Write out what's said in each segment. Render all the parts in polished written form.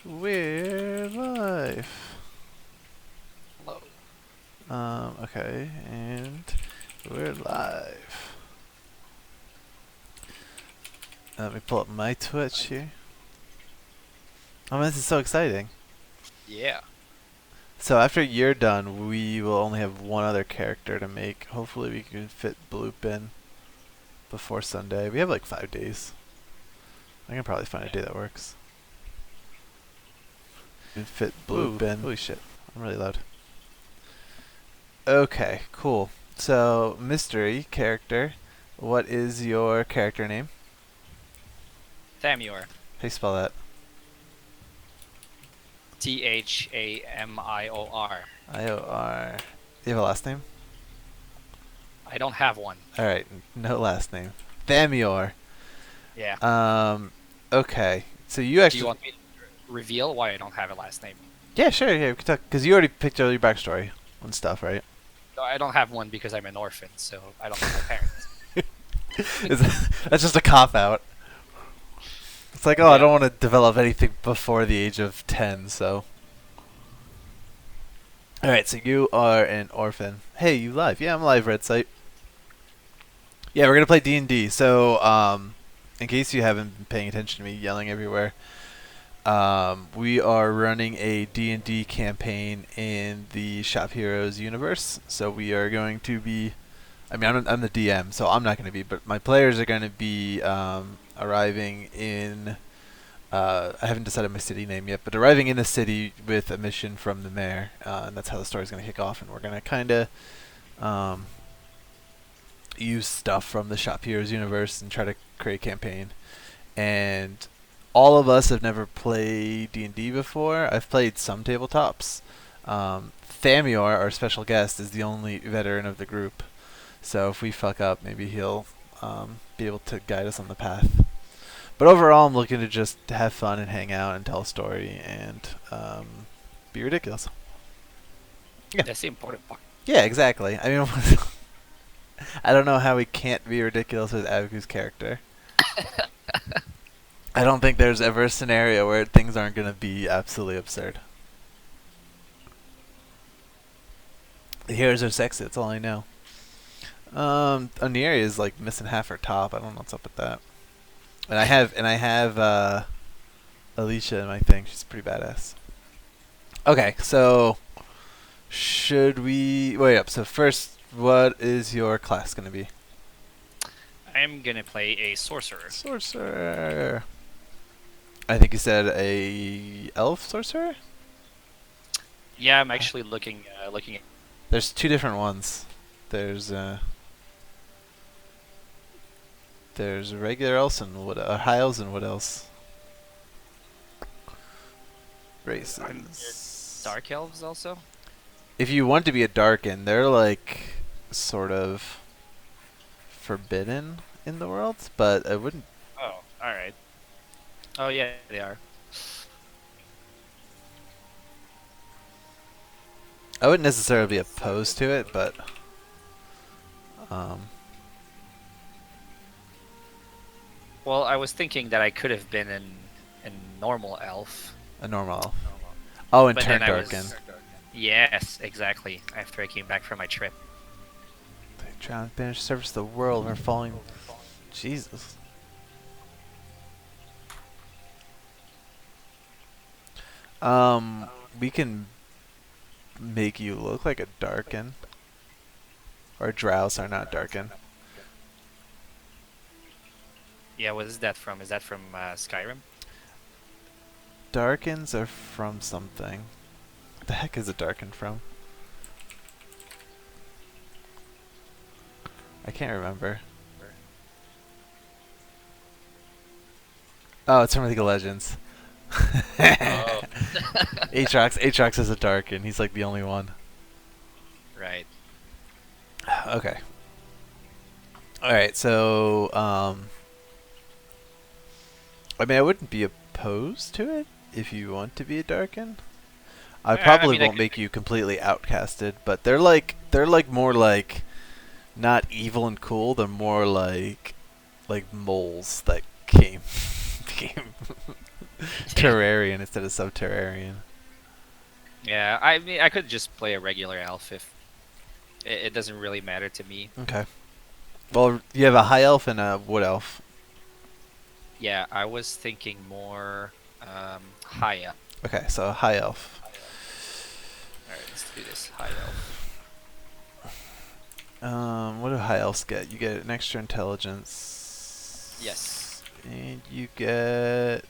We're live. Hello. Okay, and we're live. Let me pull up my Twitch here. Oh, this is so exciting. Yeah. So after you're done, we will only have one other character to make. Hopefully we can fit Bloop in before Sunday. We have like 5 days. I can probably find a day that works. We can fit Bloop in. Holy shit, I'm really loud. Okay, cool. So, mystery character. What is your character name? Thamior. How do you spell that? Thamior. Ior. Do you have a last name? I don't have one. Alright, no last name. Thamior. Yeah. Okay. So you Do you actually. want me to reveal why I don't have a last name? Yeah, sure, yeah, we can talk. Because you already picked out your backstory and stuff, right? No, I don't have one because I'm an orphan, so I don't have my parents. That's just a cop out. It's like, oh, I Yeah. don't want to develop anything before the age of 10, so. Alright, so you are an orphan. Hey, you live? Yeah, I'm live, Red Site. Yeah, we're gonna play D&D. So, in case you haven't been paying attention to me yelling everywhere, we are running a D&D campaign in the Shop Heroes universe. So we are going to be. I mean, I'm the DM, so I'm not going to be, but my players are going to be arriving in. I haven't decided my city name yet, but arriving in the city with a mission from the mayor, and that's how the story's going to kick off. And we're going to kind of use stuff from the Shop Heroes universe and try to create a campaign. And all of us have never played D&D before. I've played some tabletops. Thamior, our special guest, is the only veteran of the group. So if we fuck up, maybe he'll be able to guide us on the path. But overall, I'm looking to just have fun and hang out and tell a story and be ridiculous. Yeah. That's the important part. Yeah, exactly. I mean, I don't know how we can't be ridiculous with Abaku's character. I don't think there's ever a scenario where things aren't going to be absolutely absurd. The heroes are sexy, that's all I know. Oniri is like missing half her top. I don't know what's up with that. And I have Alicia in my thing. She's pretty badass. Okay, so should we wait up? So first, what is your class gonna be? I'm gonna play a sorcerer. Sorcerer. I think you said a elf sorcerer. Yeah, I'm actually looking at. There's two different ones. There's regular elves and what? High elves and what else? Races. Dark elves also. If you want to be a Darkin, they're like sort of forbidden in the world, but I wouldn't. Oh, all right. Oh yeah, they are. I wouldn't necessarily be opposed to it, but Well, I was thinking that I could have been in normal elf. a normal elf. Oh, and But turn then I Darkin. was. Yes, exactly. After I came back from my trip. They drown, banish surface of the world. We're falling. Jesus. We can make you look like a Darkin. Or Drows are not Darkin. Yeah, what is that from? Is that from Skyrim? Darkins are from something. What the heck is a Darkin from? I can't remember. Oh, it's from League of Legends. Oh. Aatrox is a Darkin. He's like the only one. Right. Okay. Alright, so, I mean, I wouldn't be opposed to it if you want to be a Darkin. I Yeah, I probably mean, I won't could- make you completely outcasted, but they're more like not evil and cool. They're more like moles that came Terrarian instead of Subterrarian. Yeah, I mean, I could just play a regular elf if it doesn't really matter to me. Okay. Well, you have a high elf and a wood elf. Yeah, I was thinking more high elf. Okay, so high elf. All right, let's do this high elf. What do high elves get? You get an extra intelligence. Yes. And you get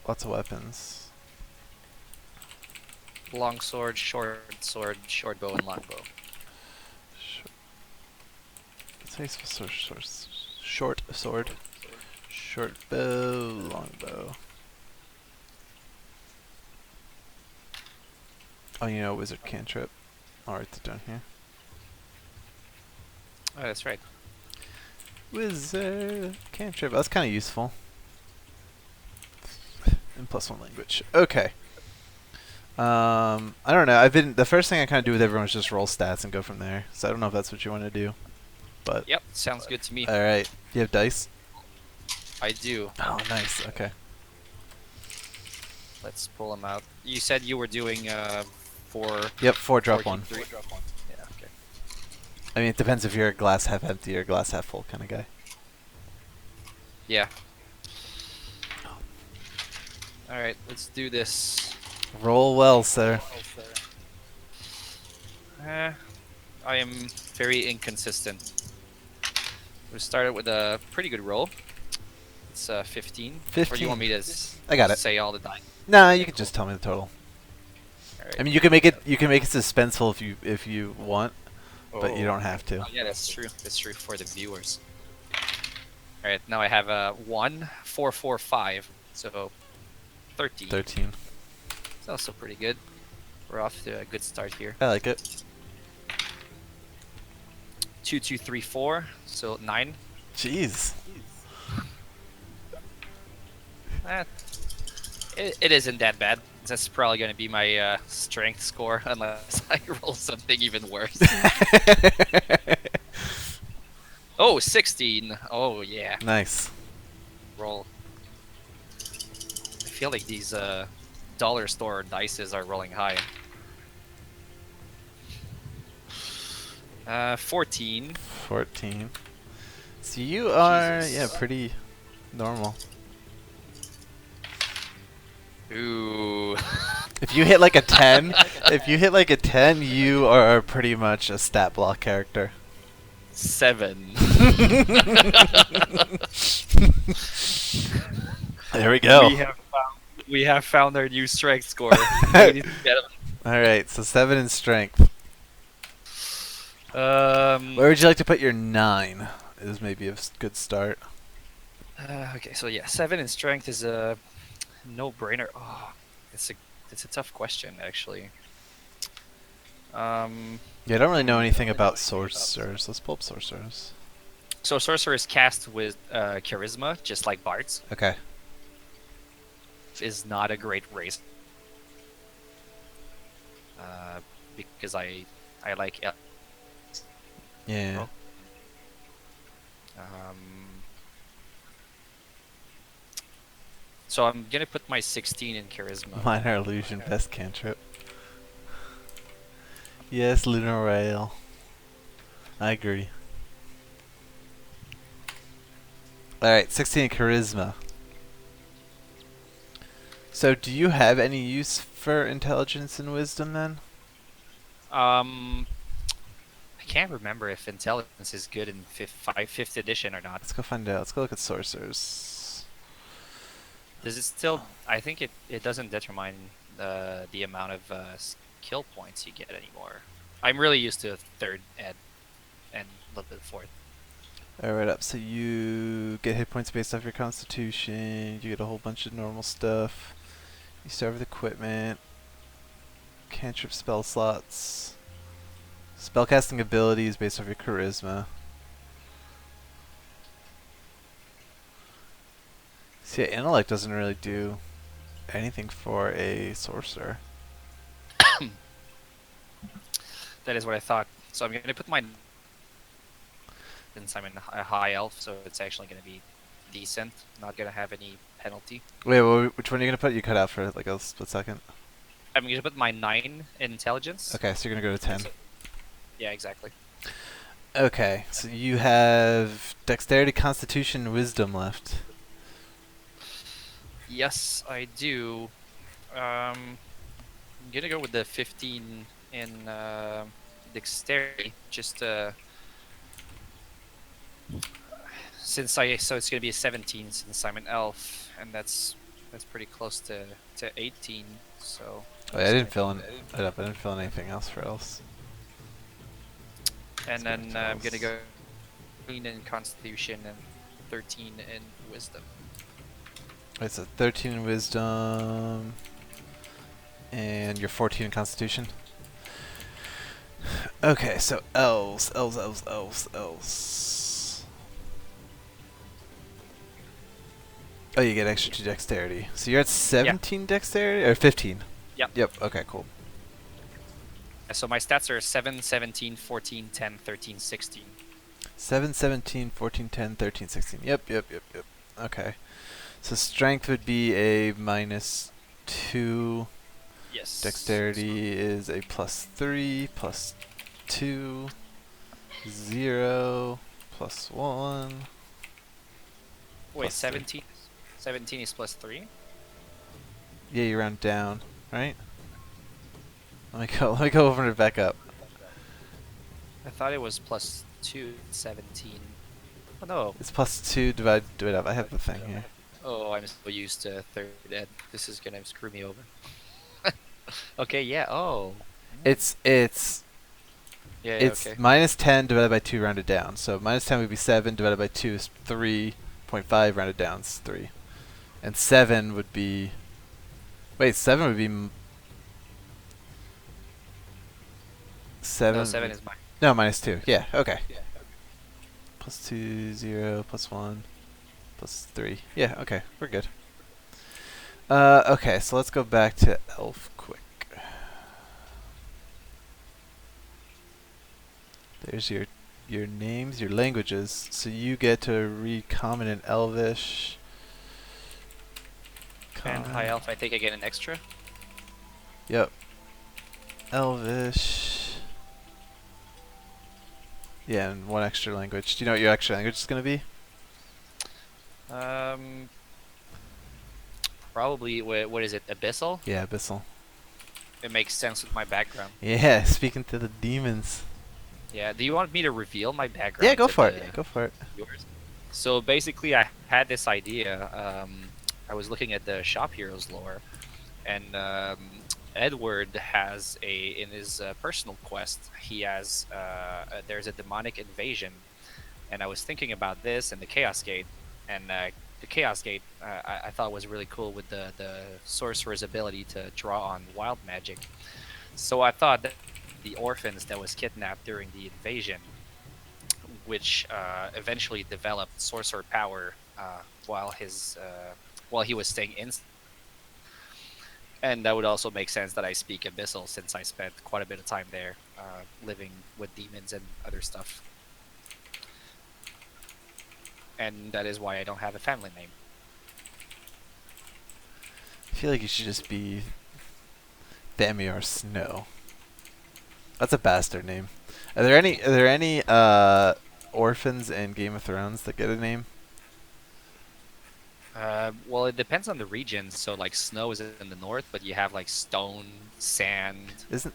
lots of weapons. Long sword, short bow, and long bow. Short sword. Short bow, long bow. Oh, you know, wizard cantrip. I'll write that down here. Oh, that's right. Wizard cantrip. That's kind of useful. And +1 language. Okay. I don't know. The first thing I kind of do with everyone is just roll stats and go from there. So I don't know if that's what you want to do, but. Yep, sounds good to me. All right. You have dice. I do. Oh, nice. Okay. Let's pull them out. You said you were doing 4. Yep. 4 drop 1. 3. Yeah. Okay. I mean, it depends if you're a glass half empty or glass half full kind of guy. Yeah. All right, let's do this. Roll well, sir. I am very inconsistent. We started with a pretty good roll. It's 15. 15. Or do you want me to I got it. say all the time? Nah, you can just tell me the total. All right. I mean, you can make it suspenseful if you want, but you don't have to. Oh, yeah, that's true. That's true for the viewers. All right, now I have a 1, 4, 4, 5, so 13. 13. It's also pretty good. We're off to a good start here. I like it. 2, 2, 3, 4, so 9. Jeez. It isn't that bad. That's probably going to be my strength score unless I roll something even worse. Oh, 16. Oh, yeah. Nice. Roll. I feel like these dollar store dices are rolling high. 14. 14. So you are, Jesus. yeah, pretty normal. Ooh. If you hit like a 10, you are pretty much a stat block character. 7. There we go. We have found our new strength score. Ladies and gentlemen. All right, so 7 in strength. Where would you like to put your 9? Is maybe a good start. Okay, so yeah, 7 in strength is a no-brainer. Oh, it's a tough question actually. Yeah, I don't really know anything about sorcerers. Let's pull up sorcerers. So sorcerers cast with charisma, just like bards. Okay. Is not a great race. Because I like Yeah. so I'm gonna put my 16 in charisma. Minor illusion, best cantrip. Yes, lunar rail. I agree. Alright, 16 charisma. So do you have any use for intelligence and wisdom then? I can't remember if intelligence is good in 5th edition or not. Let's go find out. Let's go look at sorcerers. Does it still? I think it doesn't determine the amount of skill points you get anymore. I'm really used to 3rd ed and a little bit of 4th. Alright up, so you get hit points based off your constitution, you get a whole bunch of normal stuff. You start with equipment, cantrip spell slots, spellcasting abilities based off your charisma. See, yeah, intellect doesn't really do anything for a sorcerer. That is what I thought. So I'm going to put mine since I'm a high elf, so it's actually going to be decent. Not going to have any penalty. Wait, which one are you gonna put? You cut out for like a split second. I'm gonna put my 9 in intelligence. Okay, so you're gonna go to And 10. so, yeah, exactly. Okay, so you have dexterity, constitution, wisdom left. Yes, I do. I'm gonna go with the 15 in dexterity, just so it's gonna be a 17 since I'm an elf, and that's pretty close to 18. So Oh, yeah, I just didn't gonna fill keep in it, it up. I didn't fill in anything else for else. Let's and go back then to I'm gonna else. go 15 in constitution and 13 in wisdom. Wait, so 13 in wisdom, and you're 14 in constitution. Okay, so elves. Oh, you get extra 2 dexterity. So you're at Yeah. 17 dexterity? Or 15? Yep. Yep, okay, cool. So my stats are 7, 17, 14, 10, 13, 16. 7, 17, 14, 10, 13, 16. Yep. Okay. So strength would be a -2. Yes. Dexterity is a +3, +2, 0, +1, Wait, +3. 17? 17 is plus 3? Yeah, you round down, right? Let me go. Let me go over and back up. I thought it was plus 2, 17. Oh no. It's +2 divided up. I have the thing here. Oh, I'm so used to third ed. This is gonna screw me over. Okay, yeah. Oh. It's it's Yeah, it's okay. -10 divided by 2 rounded down. So -10 would be 7 divided by 2 is 3.5 rounded down is 3, and 7 would be. Wait, 7 would be. 7. No, 7 is mine. No, -2. Yeah. Okay. +2, 0, +1, +3. Yeah. Okay. We're good. Okay. So let's go back to elf quick. There's your names, your languages. So you get to read Common and Elvish. And high elf, I think I get an extra. Yep. Elvish. Yeah, and 1 extra language. Do you know what your extra language is going to be? Um, Probably, what is it, Abyssal? Yeah, Abyssal. It makes sense with my background. Yeah, speaking to the demons. Yeah, do you want me to reveal my background Yeah, go to for it. the Go for it. viewers? So basically, I had this idea. I was looking at the Shop Heroes lore, and Edward has in his personal quest, he has there's a demonic invasion, and I was thinking about this and the Chaos Gate, and the Chaos Gate I thought was really cool with the sorcerer's ability to draw on wild magic. So I thought that the orphans that was kidnapped during the invasion, which eventually developed sorcerer power while he was staying in. And that would also make sense that I speak Abyssal since I spent quite a bit of time there, living with demons and other stuff. And that is why I don't have a family name. I feel like you should just be Thamior Snow. That's a bastard name. Are there any orphans in Game of Thrones that get a name? Well, it depends on the region. So, like, snow is in the north, but you have like stone, sand. Isn't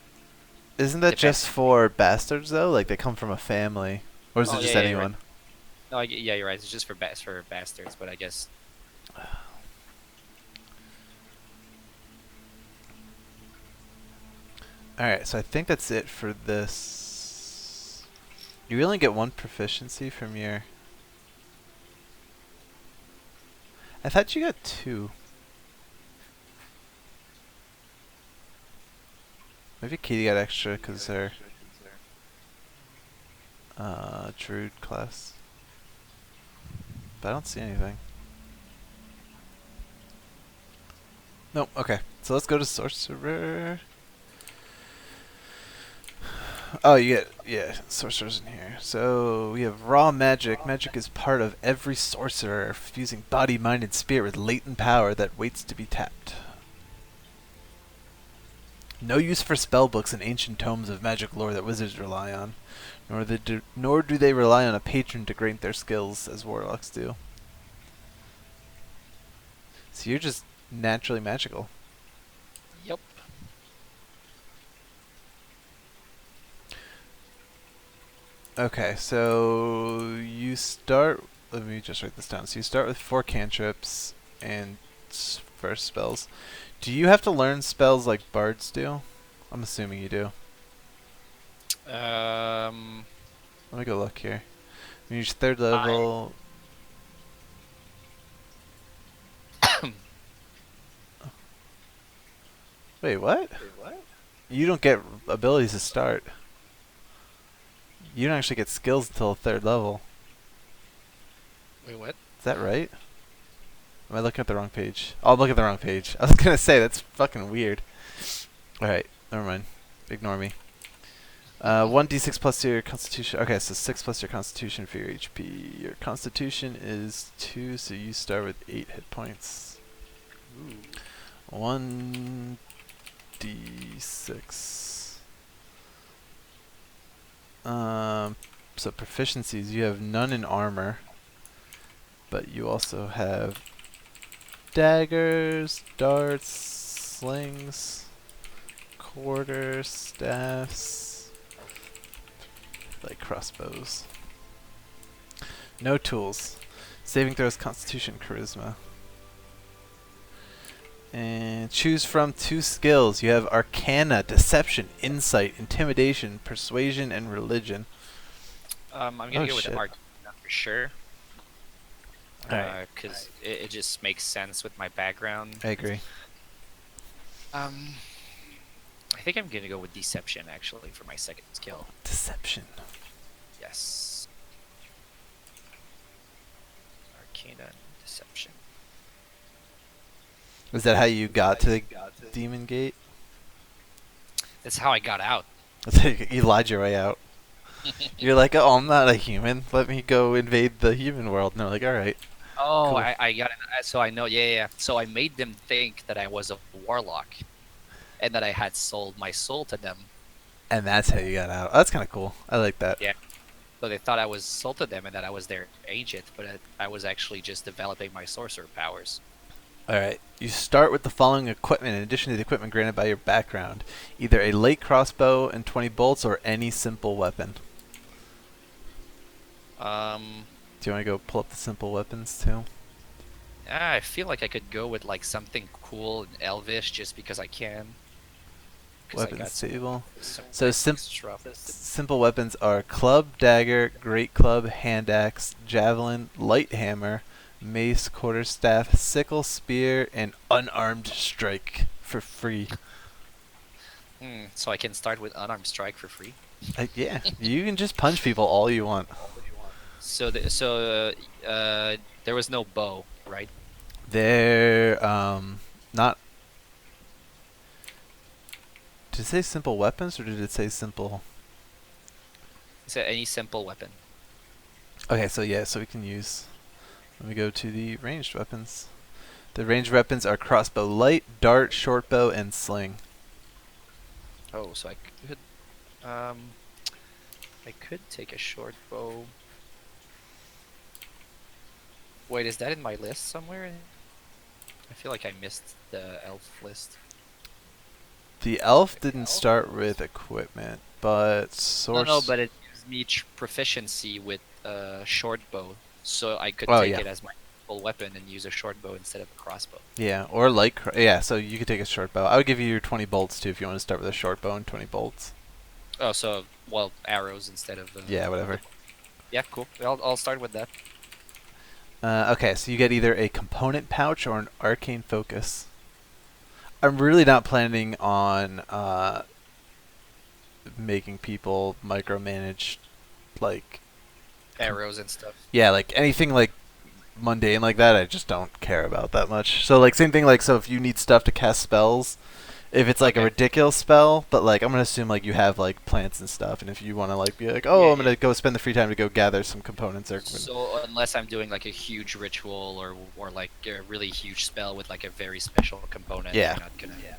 that Depends. just for bastards though? Like they come from a family, or is it Oh just yeah, you're right. anyone? No, yeah, you're right. It's just for bastards, but I guess. Alright, so I think that's it for this. You only get 1 proficiency from your. I thought you got 2. Maybe Katie got extra because her Druid class. But I don't see anything. Nope, okay. So let's go to Sorcerer. Oh, you get yeah, sorcerers in here. So we have raw magic. Magic is part of every sorcerer, fusing body, mind, and spirit with latent power that waits to be tapped. No use for spell books and ancient tomes of magic lore that wizards rely on, nor do they rely on a patron to grant their skills as warlocks do. So you're just naturally magical. Yep. Okay, so you start. Let me just write this down. So you start with 4 cantrips and first spells. Do you have to learn spells like bards do? I'm assuming you do. Um, Let me go look here. When you reach 3rd I level. Wait, what? Wait, what? You don't get abilities to start. You don't actually get skills until 3rd level. Wait, what? Is that right? Am I looking at the wrong page? Oh, I'm looking at the wrong page. I was gonna say that's fucking weird. Alright, never mind. Ignore me. 1d6 plus your constitution. Okay, so 6 plus your constitution for your HP. Your constitution is 2, so you start with 8 hit points. Ooh. 1d6. So proficiencies, you have none in armor, but you also have daggers, darts, slings, quarters, staffs, like crossbows. No tools. Saving throws, constitution, charisma. And choose from 2 skills. You have Arcana, Deception, Insight, Intimidation, Persuasion, and Religion. I'm gonna Oh go with shit. Arcana for sure. Alright. Because it just makes sense with my background. I agree. Um, I think I'm gonna go with Deception actually for my second skill. Deception. Yes. Arcana and Deception. Was that how you got to the demon gate? That's how I got out. That's how you lied your way out. You're like, oh, I'm not a human. Let me go invade the human world. And they're like, all right. Oh, Cool. I got it. So I know, yeah. So I made them think that I was a warlock, and that I had sold my soul to them. And that's how you got out. That's kind of cool. I like that. Yeah. So they thought I was sold to them and that I was their agent, but I was actually just developing my sorcerer powers. All right. You start with the following equipment in addition to the equipment granted by your background. Either a light crossbow and 20 bolts or any simple weapon. Do you want to go pull up the simple weapons too? I feel like I could go with like something cool and elvish just because I can. 'Cause I Weapons got some, table. some So nice sim- extra. simple weapons are club, dagger, great club, hand axe, javelin, light hammer, mace, quarterstaff, sickle, spear, and unarmed strike for free. So I can start with unarmed strike for free. Yeah, you can just punch people all you want. So there was no bow, right? They're not. Did it say simple weapons or did it say simple? So any simple weapon. Okay, so yeah, so we can use. Let me go to the ranged weapons. The ranged weapons are crossbow light, dart, shortbow, and sling. Oh, so um I could take a short bow. Wait, is that in my list somewhere? I feel like I missed the elf list. The elf didn't start with equipment, but No, but it gives me proficiency with short bow, so I could take yeah. it as my full weapon and use a short bow instead of a crossbow. Yeah, or light. Yeah, so you could take a short bow. I would give you your 20 bolts too if you want to start with a short bow and 20 bolts. Oh, so well, arrows instead of. Yeah, whatever. Yeah, cool. I'll start with that. Okay, so you get either a component pouch or an arcane focus. I'm really not planning on making people micromanage, like Arrows and stuff. yeah, like anything like mundane like that. I just don't care about that much. So like same thing like so if you need stuff to cast spells, If it's like a Okay. ridiculous spell, but like I'm gonna assume like you have like plants and stuff, and if you want to like be like, Yeah, oh, I'm yeah. gonna go spend the free time to go gather some components or So unless I'm doing like a huge ritual or like a really huge spell with like a very special component, yeah. you're not gonna. Yeah.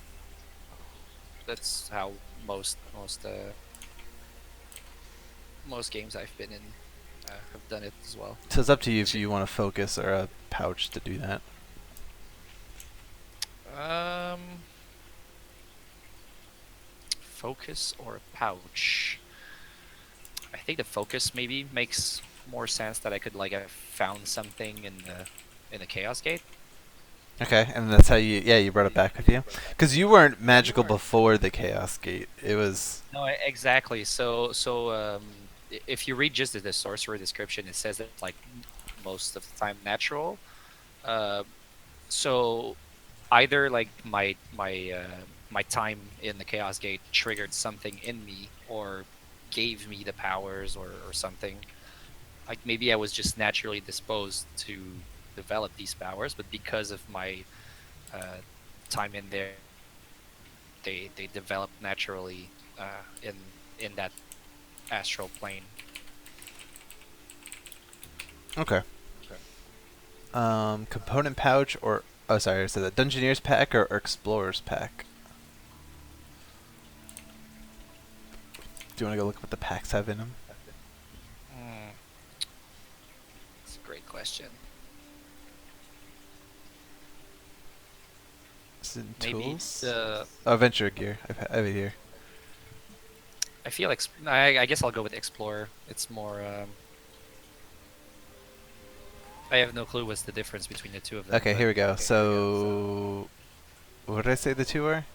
That's how most games I've been in have done it as well. So it's up to you if you want to focus or a pouch to do that. Um, focus or a pouch? I think the focus maybe makes more sense that I could like have found something in the Chaos Gate. Okay, and that's how you brought it back with you, because you weren't magical before the Chaos Gate. It was No, exactly. So if you read just the sorcerer description, it says that it's like most of the time natural. Uh, so either like my time in the Chaos Gate triggered something in me or gave me the powers or something. Like maybe I was just naturally disposed to develop these powers, but because of my uh, time in there, they developed naturally in that astral plane. okay. Component pouch or oh sorry, I said that Dungeoneer's pack or Explorer's pack. Do you want to go look what the packs have in them? Mm, that's a great question. Is it in Maybe tools? the Oh, Adventure Gear. I have it here. I feel like I guess I'll go with Explorer. It's more. I have no clue what's the difference between the two of them, Okay, but here we go. So, what did I say the two are?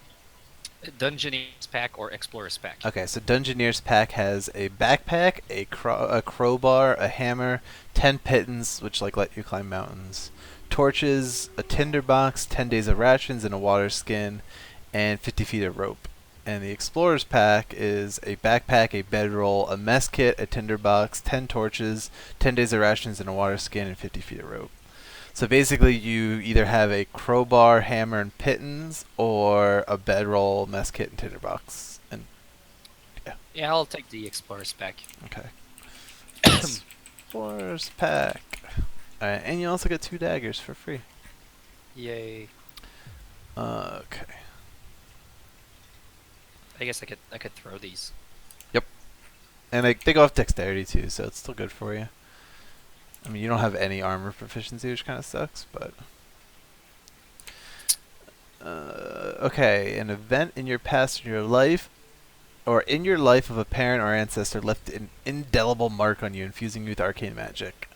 Dungeoneer's pack or Explorer's pack. Okay, so Dungeoneer's pack has a backpack, a crowbar, a hammer, 10 pittons, which like let you climb mountains, torches, a tinderbox, 10 days of rations, and a water skin, and 50 feet of rope. And the Explorer's pack is a backpack, a bedroll, a mess kit, a tinderbox, 10 torches, 10 days of rations, and a water skin, and 50 feet of rope. So basically, you either have a crowbar, hammer, and pittons, or a bedroll, mess kit, and tinderbox. And yeah, Yeah, I'll take the Explorer's pack. okay. Explorer's pack. Alright, and you also get 2 daggers for free. Yay! Okay. I guess I could throw these. Yep. And they go off dexterity too, so it's still good for you. I mean, you don't have any armor proficiency, which kind of sucks, but. Okay, an event in your past in your life or in your life of a parent or ancestor left an indelible mark on you, infusing you with arcane magic.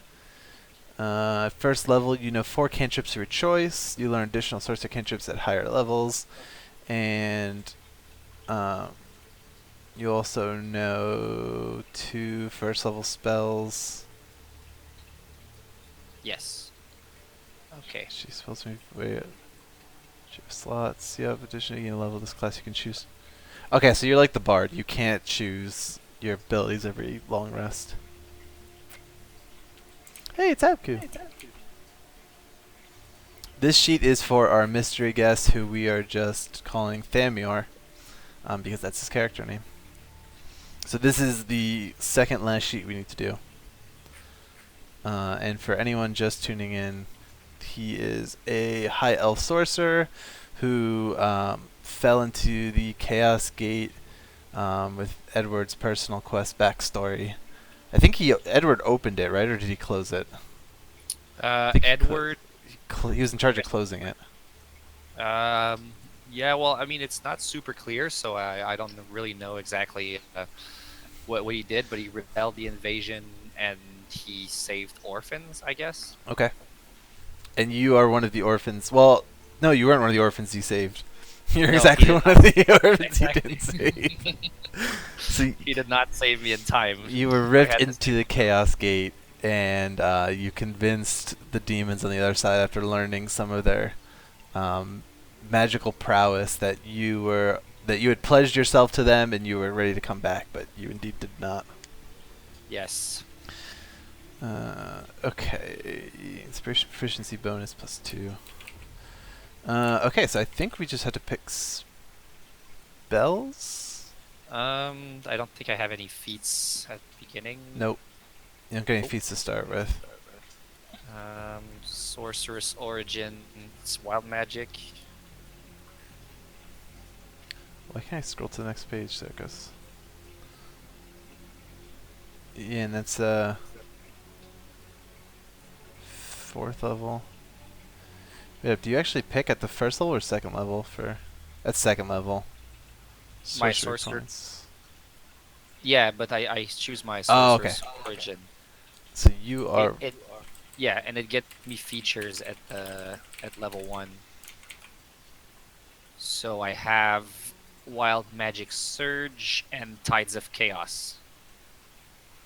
First level, you know 4 cantrips of your choice. You learn additional sorts of cantrips at higher levels, and um, you also know 2 first level spells. Yes. Okay. She's supposed to be wait. Slots. You have additional you level this class you can choose. Okay, so you're like the bard. You can't choose your abilities every long rest. Hey, it's Abku. This sheet is for our mystery guest, who we are just calling Thamior, because that's his character name. So this is the second last sheet we need to do. And for anyone just tuning in, he is a high elf sorcerer who fell into the Chaos Gate with Edward's personal quest backstory. I think Edward opened it, right, or did he close it? I think Edward. he was in charge of closing it. Yeah. Well, I mean, it's not super clear, so I don't really know exactly what he did, but he repelled the invasion and he saved orphans, I guess. Okay. And you are one of the orphans. Well, no, you weren't one of the orphans he saved. You're No, exactly one of the orphans exactly. he didn't save. So He did not save me in time. you were ripped into the Chaos Gate, and you convinced the demons on the other side after learning some of their magical prowess that you had pledged yourself to them and you were ready to come back, but you indeed did not. Yes. Okay, inspiration proficiency bonus +2. Okay, so I think we just had to pick spells? I don't think I have any feats at the beginning. Nope. You don't get any Oh. feats to start with. Sorceress Origin, it's Wild Magic. Why can't I scroll to the next page? There it goes. Yeah, and that's 4th level. Yeah, do you actually pick at the 1st level or 2nd level for? At 2nd level. My Sorcery sorcerer. points. Yeah, but I choose my Oh, okay. Sorceress Origin. So you It are. it yeah, and it gets me features at level 1. So I have Wild Magic Surge and Tides of Chaos,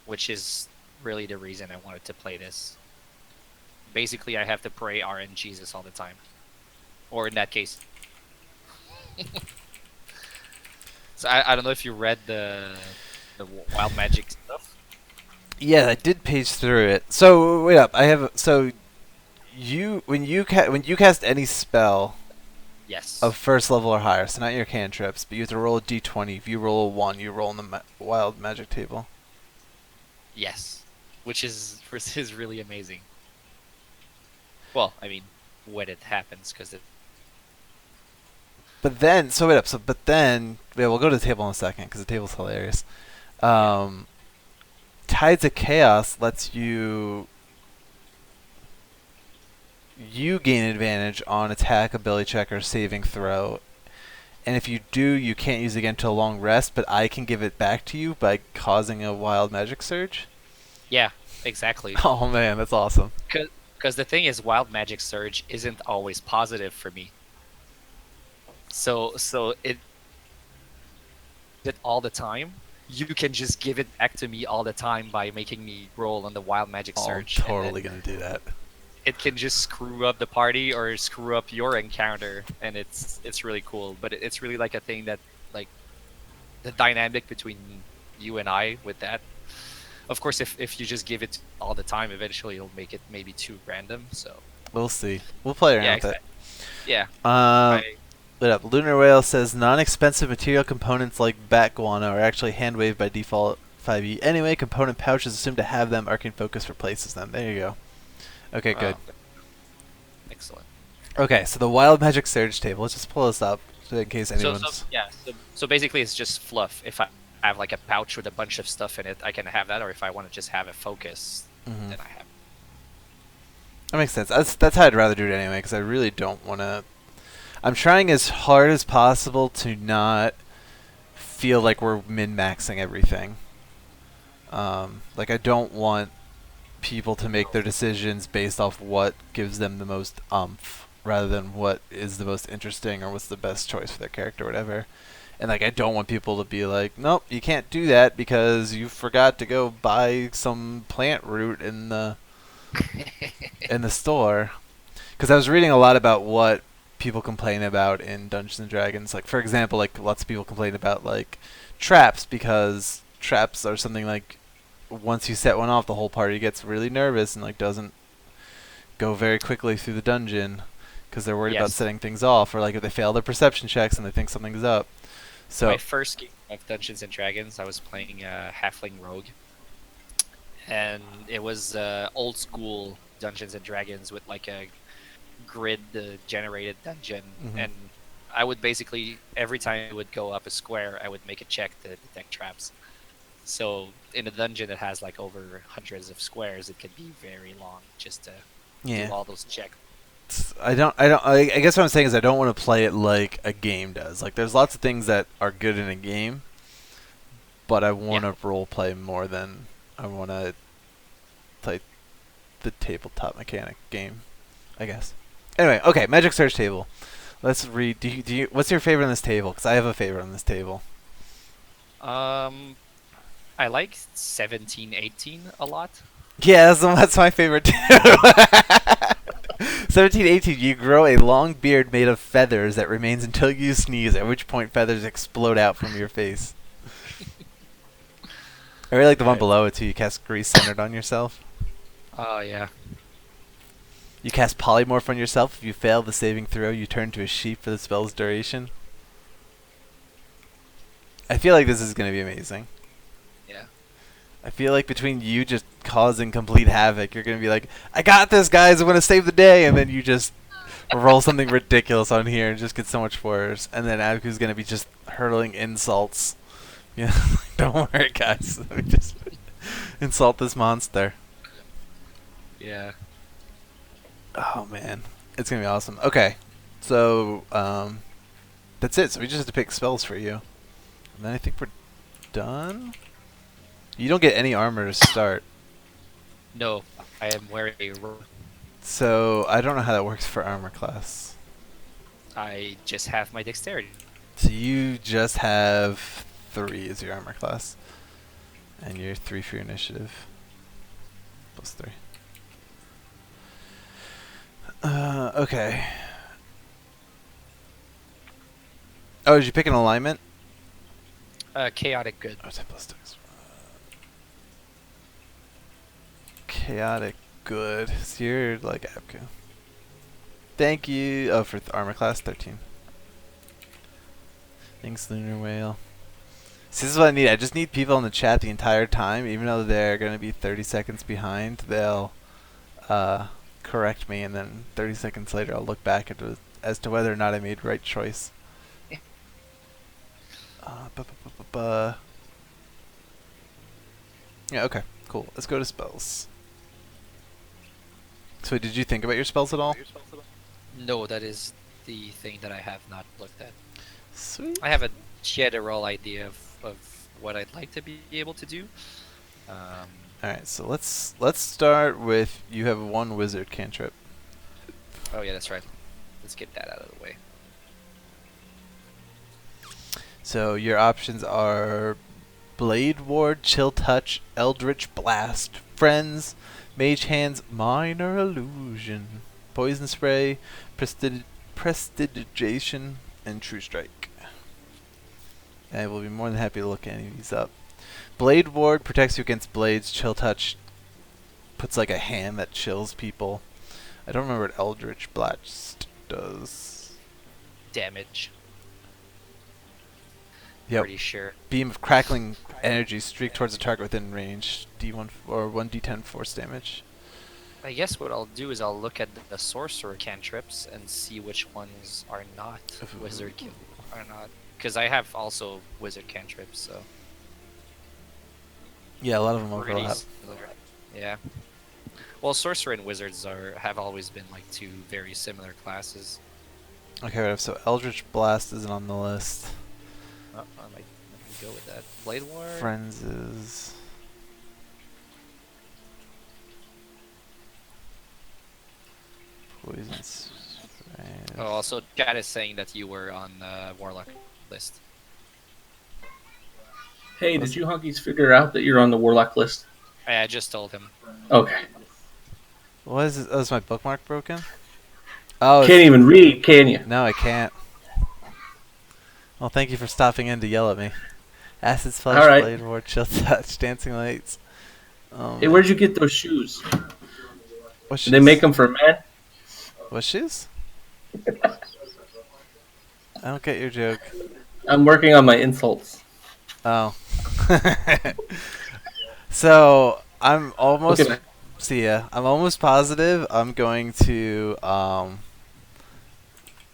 which is really the reason I wanted to play this. Basically, I have to pray RNGesus all the time. Or in that case. So I don't know if you read the Wild Magic stuff. Yeah, I did page through it. So wait up, I have so when you cast any spell of Yes. 1st level or higher, so not your cantrips, but you have to roll a d20. If you roll a 1, you roll in the wild magic table. Yes. Which is really amazing. Well, I mean, when it happens, because But then, so wait up, so but then, yeah, we'll go to the table in a second because the table's hilarious. yeah. Um, Tides of Chaos lets you gain advantage on attack, ability check, or saving throw. And if you do, you can't use it again until a long rest, but I can give it back to you by causing a wild magic surge. Yeah, exactly. Oh man, that's awesome. Because the thing is, Wild Magic Surge isn't always positive for me. So it all the time. You can just give it back to me all the time by making me roll on the Wild Magic Oh, I'm Surge, and totally then gonna do that. it can just screw up the party or screw up your encounter, and it's really cool. But it's really like a thing that, like, the dynamic between you and I with that. Of course, if you just give it all the time, eventually it'll make it maybe too random. So We'll see. We'll play yeah, around with it. exactly. Yeah, Um, I Lit up. Lunar Whale says non-expensive material components like bat guano are actually hand waved by default 5e. Anyway, component pouches assumed to have them. Arcane Focus replaces them. There you go. Okay, good. oh, excellent. Okay, so the Wild Magic Surge table. Let's just pull this up in case So anyone's. yeah, so basically it's just fluff. If I have like a pouch with a bunch of stuff in it, I can have that, or if I want to just have a focus, Mhm. then I have. That makes sense. That's how I'd rather do it anyway, because I really don't want to. I'm trying as hard as possible to not feel like we're min-maxing everything. Like I don't want people to make their decisions based off what gives them the most umph, rather than what is the most interesting or what's the best choice for their character, or whatever. And like I don't want people to be like, nope, you can't do that because you forgot to go buy some plant root in the store. Because I was reading a lot about what people complain about in Dungeons and Dragons. Like for example, like lots of people complain about like traps, because traps are something like once you set one off, the whole party gets really nervous and like doesn't go very quickly through the dungeon because they're worried about Yes, setting things off, or like if they fail their perception checks and they think something's up. my So, first game of Dungeons and Dragons, I was playing Halfling Rogue, and it was old school Dungeons and Dragons with like a grid generated dungeon, mhm. and I would basically every time it would go up a square, I would make a check to detect traps. So in a dungeon that has like over hundreds of squares, it could be very long just to do Yeah. all those checks. I guess what I'm saying is I don't want to play it like a game does. Like there's lots of things that are good in a game, but I want Yeah, to role play more than I want to play the tabletop mechanic game, I guess. Anyway, okay, Magic Search table. Let's read. What's your favorite on this table? Because I have a favorite on this table. um, I like 1718 a lot. Yeah, that's my favorite too. 1718. You grow a long beard made of feathers that remains until you sneeze, at which point feathers explode out from your face. I really like the one Right. below it too. You cast Grease centered on yourself. Oh yeah. You cast Polymorph on yourself. If you fail the saving throw, you turn to a sheep for the spell's duration. I feel like this is gonna be amazing. Yeah. I feel like between you just causing complete havoc, you're gonna be like, "I got this, guys! I'm gonna save the day," and then you just roll something ridiculous on here and just get so much worse. And then Abku's gonna be just hurling insults. Yeah, don't worry, guys. Let me just insult this monster. Yeah. Oh man, it's gonna be awesome. Okay, so that's it. So we just have to pick spells for you, and then I think we're done. You don't get any armor to start, No, I am wearing a. so I don't know how that works for armor class. I just have my dexterity. So you just have 3 as your armor class, and you're 3 for your initiative. +3. Okay. Oh, did you pick an alignment? Chaotic good. Oh, 10 plus 6. Chaotic good. So you're like Abku. Thank you. Oh, for armor class 13. Thanks, Lunar Whale. See, this is what I need. I just need people in the chat the entire time, even though they're going to be 30 seconds behind. They'll correct me, and then 30 seconds later, I'll look back as to whether or not I made the right choice. Yeah, okay, cool. Let's go to spells. So, did you think about your spells at all? No, that is the thing that I have not looked at. Sweet. I have a general idea of what I'd like to be able to do. Alright, so let's start with you have 1 wizard cantrip. Oh yeah, that's right. Let's get that out of the way. So your options are Blade Ward, Chill Touch, Eldritch Blast, Friends, Mage Hand's Minor Illusion, Poison Spray, Prestidigitation, and True Strike. And I will be more than happy to look any of these up. Blade Ward protects you against blades. Chill Touch puts like a hand that chills people. I don't remember what Eldritch Blast does. Damage. Yep. Pretty sure. Beam of crackling energy streak towards a target within range. D1 or 1d10 force damage. I guess what I'll do is I'll look at the sorcerer cantrips and see which ones are not wizard are not, because I have also wizard cantrips, so. Yeah, a lot of them Pretty overlap. similar. Yeah. Well, sorcerer and wizards have always been like 2 very similar classes. Okay, right, so Eldritch Blast isn't on the list. Oh, I might go with that. Blade Ward. Friends is. Poison Spray. Oh, also, chat is saying that you were on the warlock list. Hey, did you honkies figure out that you're on the warlock list? I just told him. Okay. What is it? Oh, is my bookmark broken? Oh, Can't even read, can you? no, I can't. Well, thank you for stopping in to yell at me. Acid Splash, All right. Blade Ward, Chill Touch, Dancing Lights. Hey, where'd you get those shoes? What shoes? Did they make them for men? What shoes? I don't get your joke. I'm working on my insults. Oh. So, I'm almost... Okay. See ya. I'm almost positive I'm going to...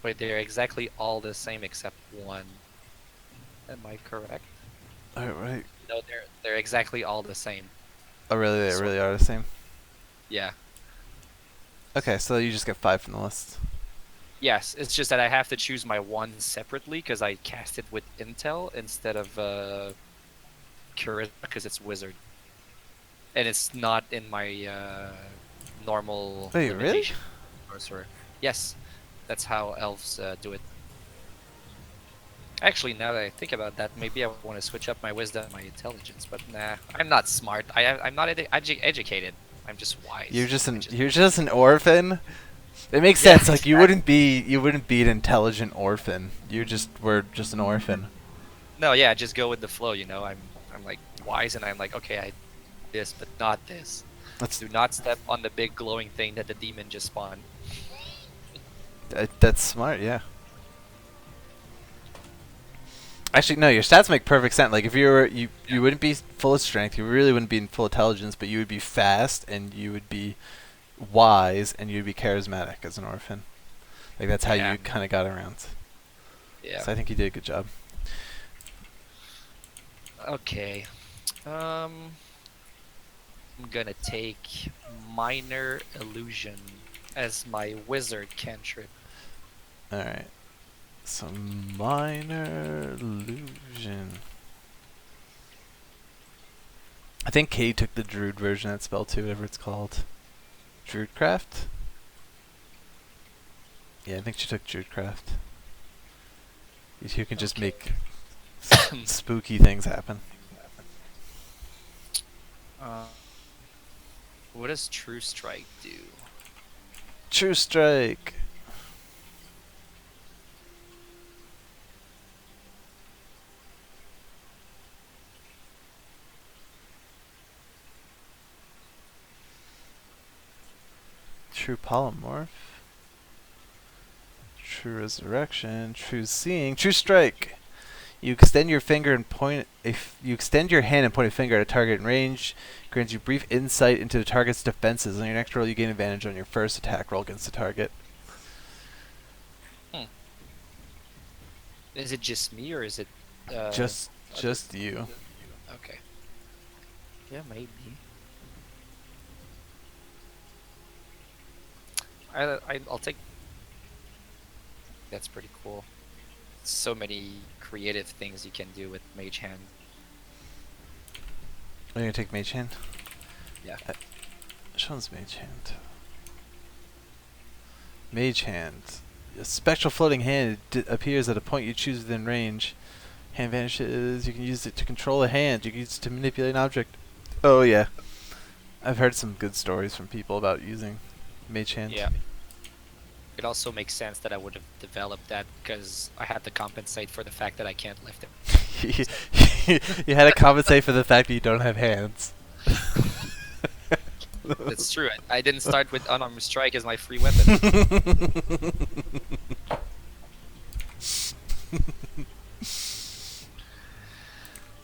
Wait, they're exactly all the same except one. Am I correct? Right. No, they're exactly all the same. Oh, really? They really are the same? Yeah. Okay, so you just get 5 from the list. Yes, it's just that I have to choose my one separately because I cast it with Intel instead of Charisma because it's Wizard. And it's not in my normal Wait, really? limitation sorcerer. Yes, that's how elves do it. Actually, now that I think about that, maybe I want to switch up my wisdom and my intelligence, but nah, I'm not smart. I'm not educated. I'm just wise. You're just an orphan. It makes sense. Like you wouldn't be an intelligent orphan. You were just an orphan. No, yeah, just go with the flow. You know, I'm like wise, and I'm like, okay, I this, but not this. Do not step on the big glowing thing that the demon just spawned. That's smart, yeah. Actually, no. Your stats make perfect sense. Like if you wouldn't be full of strength. You really wouldn't be in full intelligence, but you would be fast and you would be wise and you'd be charismatic as an orphan. Like that's how Yeah. you kind of got around. Yeah. So I think you did a good job. Okay. I'm gonna take Minor Illusion as my wizard cantrip. All right. So minor illusion. I think Kay took the Druid version of that spell too, whatever it's called. Druidcraft? Yeah, I think she took Druidcraft. You can just Okay. make spooky things happen. Uh, what does True Strike do? True Strike! True Polymorph. True Resurrection. True Seeing. True Strike! You extend your finger and point. If you extend your hand and point a finger at a target in range, grants you brief insight into the target's defenses. On your next roll, you gain advantage on your first attack roll against the target. Is it just me or is it Just you. Okay. Yeah, maybe. I'll take. That's pretty cool. So many creative things you can do with Mage Hand. Are you gonna take Mage Hand? Yeah. Which one's Mage Hand? Mage Hand. A spectral floating hand appears at a point you choose within range. Hand vanishes. You can use it to control a hand. You can use it to manipulate an object. Oh yeah. I've heard some good stories from people about using Mage Hand. Yeah. It also makes sense that I would have developed that because I had to compensate for the fact that I can't lift it. You had to compensate for the fact that you don't have hands. That's true. I didn't start with unarmed strike as my free weapon.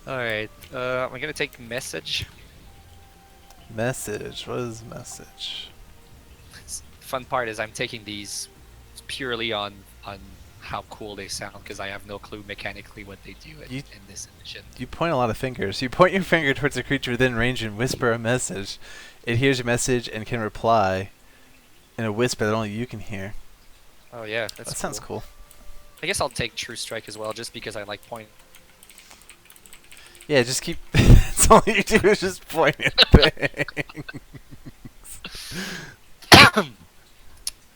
Alright, I'm gonna take message. Message. What is message? Fun part is I'm taking these purely on how cool they sound because I have no clue mechanically what they do in this edition. You point a lot of fingers. You point your finger towards a creature within range and whisper a message. It hears your message and can reply in a whisper that only you can hear. Oh yeah, That sounds cool. I guess I'll take True Strike as well, just because I like point. Yeah, just keep. That's all you do is just point at things.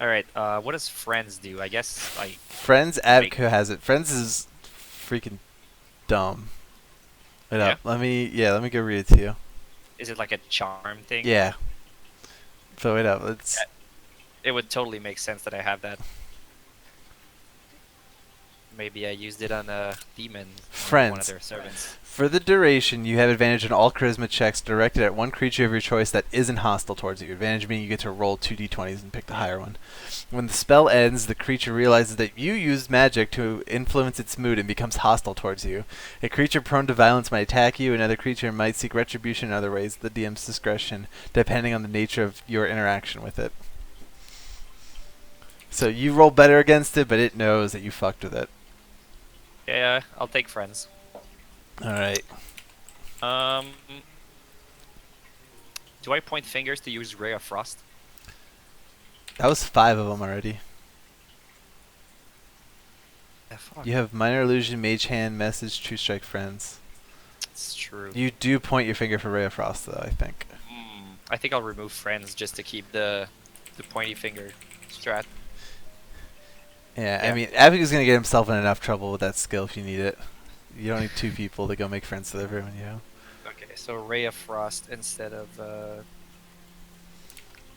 All right. What does Friends do? I guess like Friends Abco has it. Friends is freaking dumb. Wait up. Let me go read it to you. Is it like a charm thing? Yeah. So wait up. Let's. It would totally make sense that I have that. Maybe I used it on a demon. Friends. One of their servants. For the duration, you have advantage on all charisma checks directed at one creature of your choice that isn't hostile towards you. Advantage meaning you get to roll 2d20s and pick the higher one. When the spell ends, the creature realizes that you used magic to influence its mood and becomes hostile towards you. A creature prone to violence might attack you. Another creature might seek retribution in other ways, the DM's discretion, depending on the nature of your interaction with it. So you roll better against it, but it knows that you fucked with it. Yeah, I'll take Friends. Alright. Do I point fingers to use Ray of Frost? That was 5 of them already. Yeah, fuck. You have Minor Illusion, Mage Hand, Message, True Strike, Friends. It's true. You do point your finger for Ray of Frost, though, I think. I think I'll remove Friends just to keep the pointy finger strat. Yeah, Yeah. I mean, Abigail's going to get himself in enough trouble with that skill if you need it. You don't need 2 people to go make friends with everyone, you know? Okay, so Ray of Frost instead of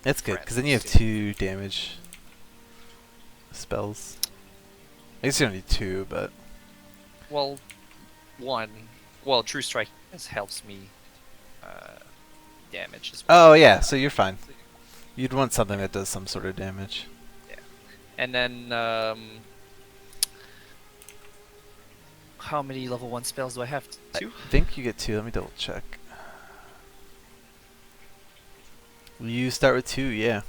That's good, because then you have Friends. 2 damage spells. I guess you don't need 2, but... well, one. Well, True Strike helps me damage as well. Oh, yeah, so you're fine. You'd want something that does some sort of damage. And then How many level 1 spells do I have? I 2? think you get 2. Let me double check. You start with 2, yeah.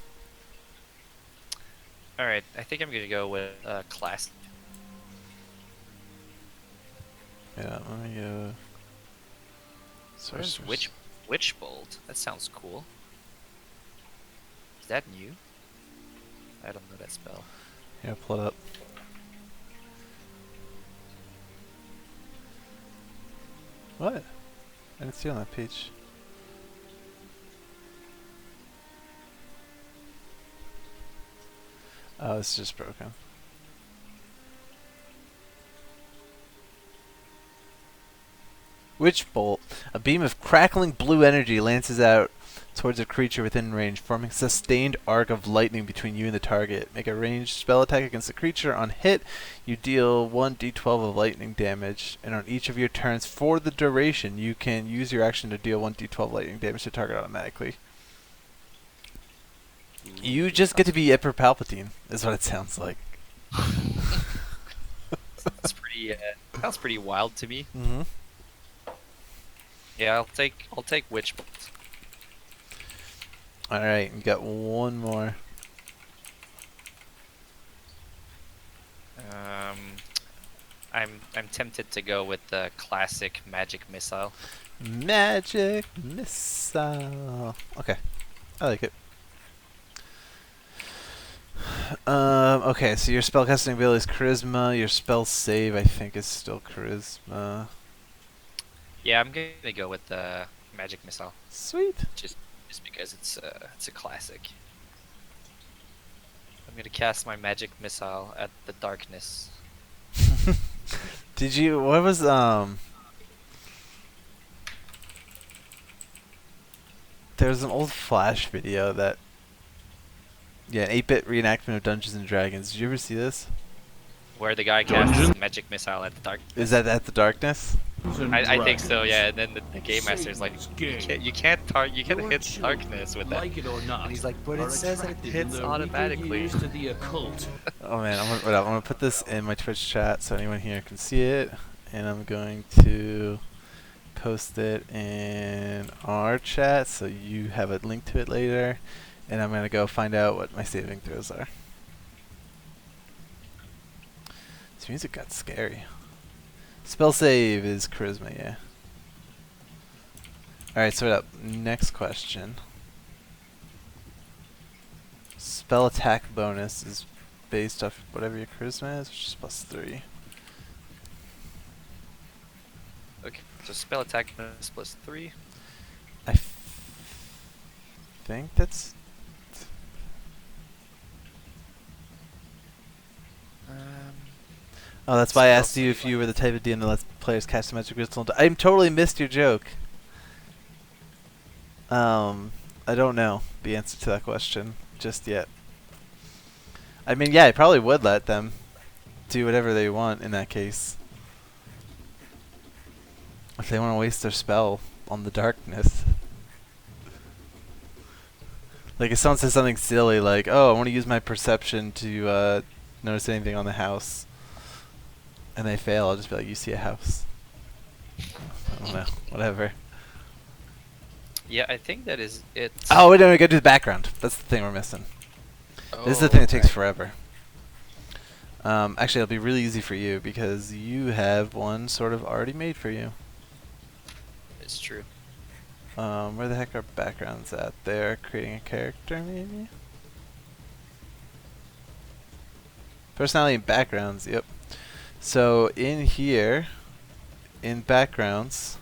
Alright, I think I'm gonna go with class. Yeah, let me go. What is Witch Bolt? That sounds cool. Is that new? I don't know that spell. Yeah, pull it up. What? I didn't see it on that page. Oh, it's just broken. Witch Bolt. A beam of crackling blue energy lances out towards a creature within range, forming a sustained arc of lightning between you and the target. Make a ranged spell attack against the creature. On hit, you deal 1d12 of lightning damage, and on each of your turns for the duration, you can use your action to deal 1d12 lightning damage to target automatically. You just get to be Emperor Palpatine, is what it sounds like. That's pretty. Sounds pretty wild to me. Mm-hmm. Yeah, I'll take Witch Bolt. All right, you got one more. I'm tempted to go with the classic Magic Missile. Magic Missile. Okay, I like it. Okay, so your spellcasting ability is Charisma. Your spell save, I think, is still Charisma. Yeah, I'm gonna go with the Magic Missile. Sweet. Just because it's a classic. I'm gonna cast my Magic Missile at the darkness. Did you? What was There was an old Flash video that. Yeah, an 8-bit reenactment of Dungeons and Dragons. Did you ever see this? Where the guy casts his Magic Missile at the darkness. Is that at the darkness? I think so, yeah. And then the game master's like, you can't hit darkness with that. Like it or not, And he's like, but it says it hits automatically. To the occult. Oh man, I'm gonna put this in my Twitch chat so anyone here can see it, and I'm going to post it in our chat so you have a link to it later, and I'm gonna go find out what my saving throws are. This music got scary. Spell save is Charisma, yeah. Alright, so up. Next question. Spell attack bonus is based off whatever your Charisma is, which is +3. Okay, so spell attack bonus +3. I think that's... Oh, that's why I asked you if you were the type of DM that lets players cast a magic crystal. I totally missed your joke. I don't know the answer to that question just yet. I mean, yeah, I probably would let them do whatever they want in that case. If they want to waste their spell on the darkness. Like, if someone says something silly like, oh, I want to use my perception to notice anything on the house, and they fail, I'll just be like, you see a house. I don't know, whatever. Yeah, I think that is it. Oh, wait, no, we gotta do the background. That's the thing we're missing. This is the thing that takes forever. Actually, it'll be really easy for you because you have one sort of already made for you. It's true. Where the heck are backgrounds at? They're creating a character, maybe? Personality and backgrounds, yep. So in here, in backgrounds,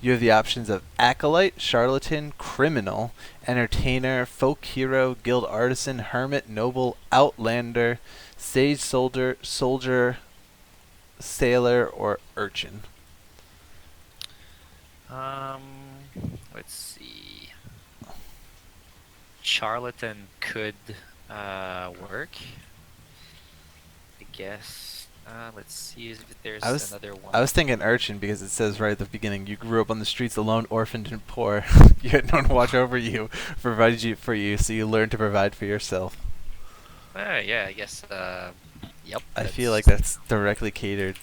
you have the options of Acolyte, Charlatan, Criminal, Entertainer, Folk Hero, Guild Artisan, Hermit, Noble, Outlander, Sage Soldier, Sailor, or Urchin. Let's see. Charlatan could work, I guess. Let's see if there's another one. I was thinking Urchin because it says right at the beginning, you grew up on the streets alone, orphaned and poor. You had no one to watch over you, provided for you, so you learned to provide for yourself. Yeah, I guess. Yep. I feel like that's directly catered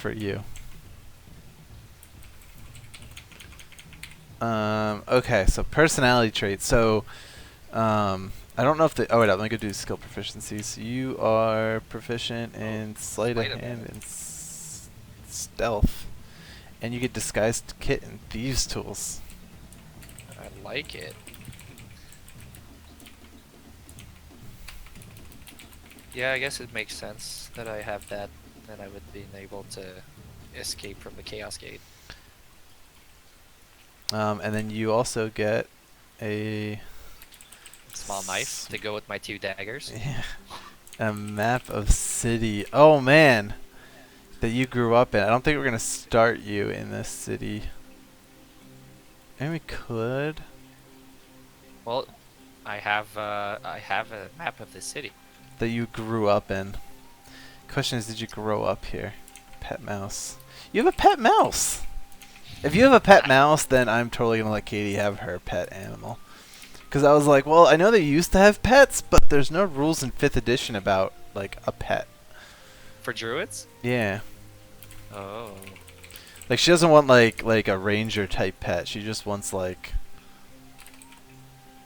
for you. Okay, so personality traits. So, I don't know if the. Oh wait, let me go do skill proficiencies. You are proficient in sleight of hand and stealth, and you get disguised kit and thieves tools. I like it. Yeah, I guess it makes sense that I have that, and I would be able to escape from the Chaos Gate. And then you also get a Small knife to go with my 2 daggers. yeah, a map of city. Oh man, that you grew up in. I don't think we're gonna start you in this city. Maybe we could. Well, I have a map of the city. That you grew up in. Question is, did you grow up here? Pet mouse. You have a pet mouse. If you have a pet mouse, then I'm totally gonna let Katie have her pet animal. Because I was like, well, I know they used to have pets, but there's no rules in 5th edition about like a pet. For druids? Yeah. Oh. Like she doesn't want like a ranger type pet. She just wants like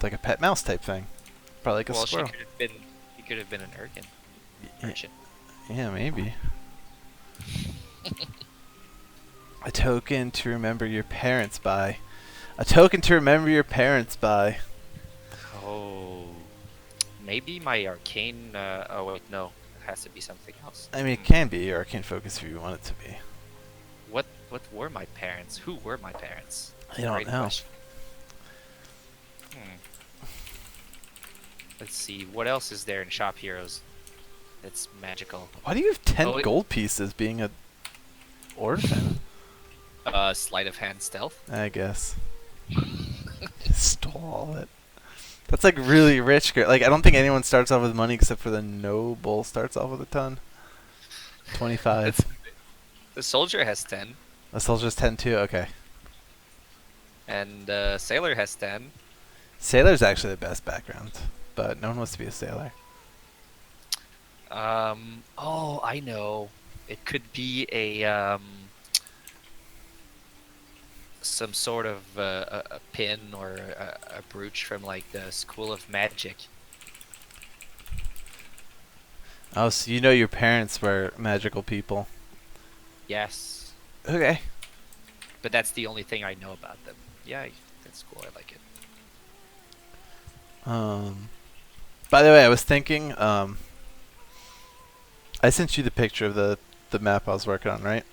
a pet mouse type thing. Probably like a squirrel. He could have been an urchin. Urchin. Yeah, maybe. A token to remember your parents by. A token to remember your parents by. Oh. Maybe my arcane. Oh wait, no. It has to be something else. I mean, it can be your arcane focus if you want it to be. What were my parents? Who were my parents? I don't Great know. question. Let's see. What else is there in Shop Heroes that's magical? Why do you have 10 Oh, gold pieces being a orphan? Sleight of hand stealth. I guess. Stole all of it. That's like really rich. Like, I don't think anyone starts off with money except for the noble starts off with a ton. 25. The soldier has 10. The soldier's 10 too? Okay. And sailor has 10. Sailor's actually the best background, but no one wants to be a sailor. Oh, I know. It could be a some sort of a pin or a brooch from like the School of Magic. Oh, so you know your parents were magical people. Yes, Okay. but that's the only thing I know about them. Yeah, that's cool. I like it. By the way, I was thinking, I sent you the picture of the map I was working on, right?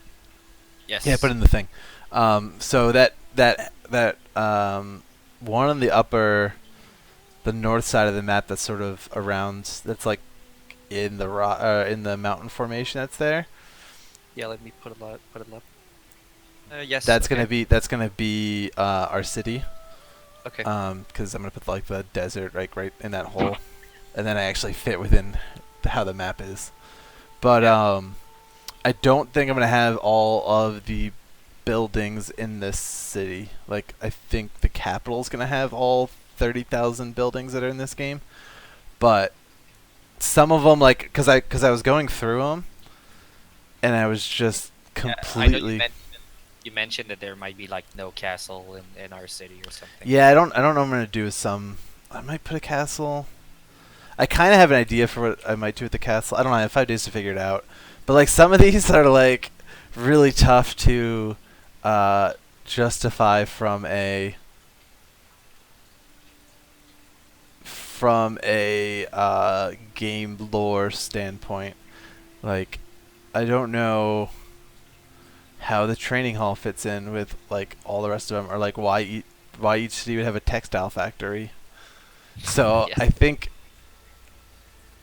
Yes. Yeah, put it in the thing. So that one on the north side of the map that's sort of around, that's like in the mountain formation that's there. Yeah, let me put it up. Yes. That's okay. gonna be our city. Okay. Because I'm gonna put like the desert right in that hole, and then I actually fit within how the map is. But I don't think I'm gonna have all of the buildings in this city. Like, I think the capital's gonna have all 30,000 buildings that are in this game, but some of them, like, because I was going through them, and I was just completely. I know you mentioned that there might be like no castle in our city or something. Yeah, I don't know what I'm gonna do with some. I might put a castle. I kind of have an idea for what I might do with the castle. I don't know. I have 5 days to figure it out. But like some of these are like really tough to justify from a game lore standpoint. Like, I don't know how the training hall fits in with like all the rest of them, or like why each city would have a textile factory. So Yes. I think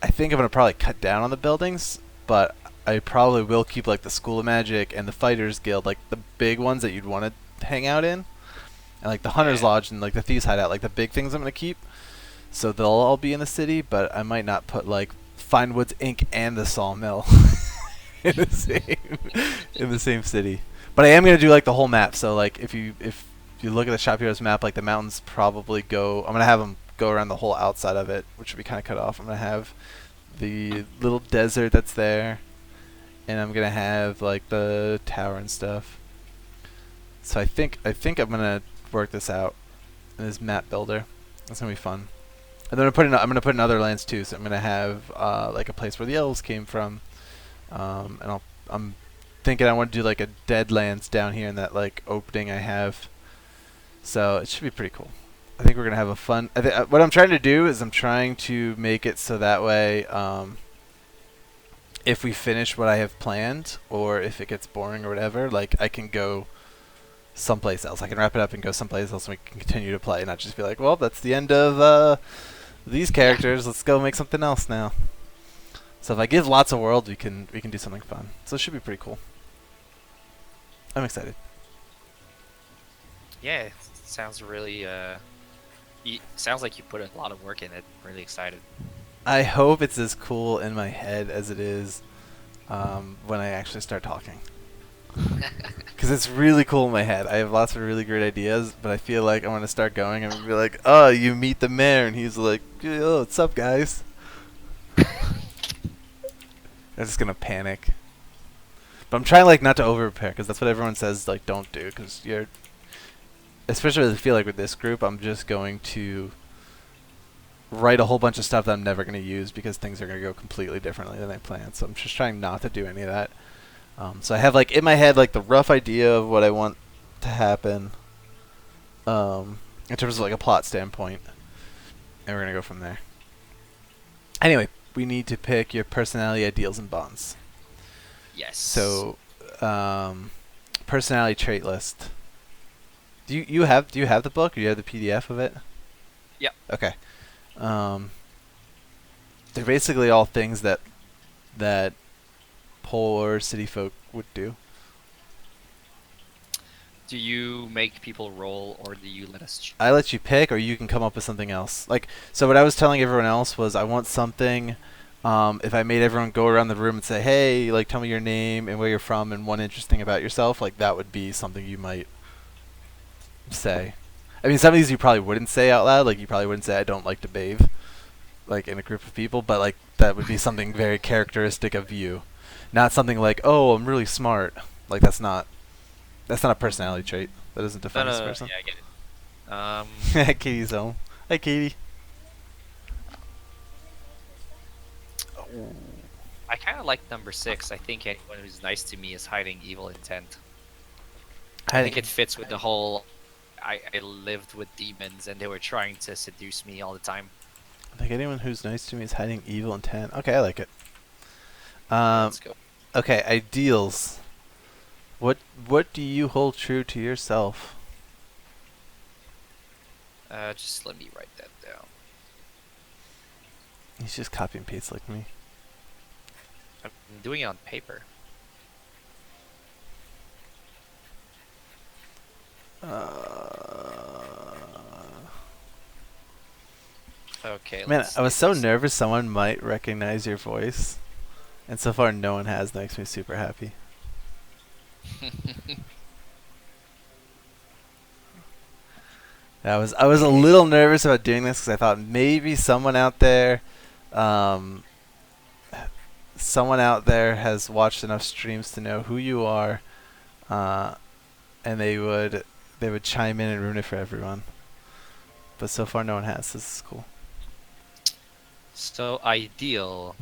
I'm gonna probably cut down on the buildings, but I probably will keep like the School of Magic and the Fighters Guild, like the big ones that you'd want to hang out in, and like the Hunters Yeah. Lodge and like the Thieves Hideout, like the big things I'm gonna keep. So they'll all be in the city, but I might not put like Finewoods Inc. and the Sawmill in the same city. But I am gonna do like the whole map. So like if you look at the Shop Heroes map, like the mountains probably go. I'm gonna have them go around the whole outside of it, which will be kind of cut off. I'm gonna have the little desert that's there, and I'm gonna have like the tower and stuff. So I think I'm gonna work this out in this map builder. That's gonna be fun. And then I'm gonna put in other lands too. So I'm gonna have like a place where the elves came from, and I'm thinking I want to do like a Deadlands down here in that like opening I have. So it should be pretty cool. I think we're gonna have a fun. What I'm trying to do is I'm trying to make it so that way, if we finish what I have planned, or if it gets boring or whatever, like I can go someplace else. I can wrap it up and go someplace else, and we can continue to play, not just be like, well, that's the end of these characters. Let's go make something else now. So if I give lots of worlds, we can do something fun. So it should be pretty cool. I'm excited. Yeah, it sounds really. Sounds like you put a lot of work in it. Really excited. I hope it's as cool in my head as it is when I actually start talking. Because it's really cool in my head. I have lots of really great ideas, but I feel like I want to start going and be like, oh, you meet the mayor, and he's like, oh, what's up, guys? I'm just going to panic. But I'm trying like not to over-prepare, because that's what everyone says, like, don't do, because you're... Especially I feel like with this group, I'm just going to write a whole bunch of stuff that I'm never going to use because things are going to go completely differently than I planned. So I'm just trying not to do any of that. So I have like in my head like the rough idea of what I want to happen in terms of like a plot standpoint, and we're going to go from there. Anyway, we need to pick your personality, ideals, and bonds. Yes. So personality trait list. Do you have the book, or do you have the PDF of it? Yeah. Okay. They're basically all things that poor city folk would do. Do you make people roll, or do you let us choose? I let you pick, or you can come up with something else. Like, so what I was telling everyone else was I want something. If I made everyone go around the room and say, "Hey, like, tell me your name and where you're from and one interesting about yourself," like that would be something you might say. I mean, some of these you probably wouldn't say out loud. Like, you probably wouldn't say, "I don't like to bathe," like in a group of people. But like that would be something very characteristic of you, not something like, "Oh, I'm really smart." Like that's not a personality trait. That doesn't define this person. Yeah, I get it. Katie's home. Hi, Katie. I kind of like number 6. I think anyone who's nice to me is hiding evil intent. I think it fits with the whole. I lived with demons and they were trying to seduce me all the time. I think anyone who's nice to me is hiding evil intent. Okay, I like it. Let's go. Okay, ideals. What do you hold true to yourself? Just let me write that down. He's just copy and paste like me. I'm doing it on paper. Okay. Man, I was so nervous someone might recognize your voice, and so far no one has. That makes me super happy. I was a little nervous about doing this because I thought maybe someone out there has watched enough streams to know who you are, and they would chime in and ruin it for everyone. But so far no one has. This is cool. So ideals.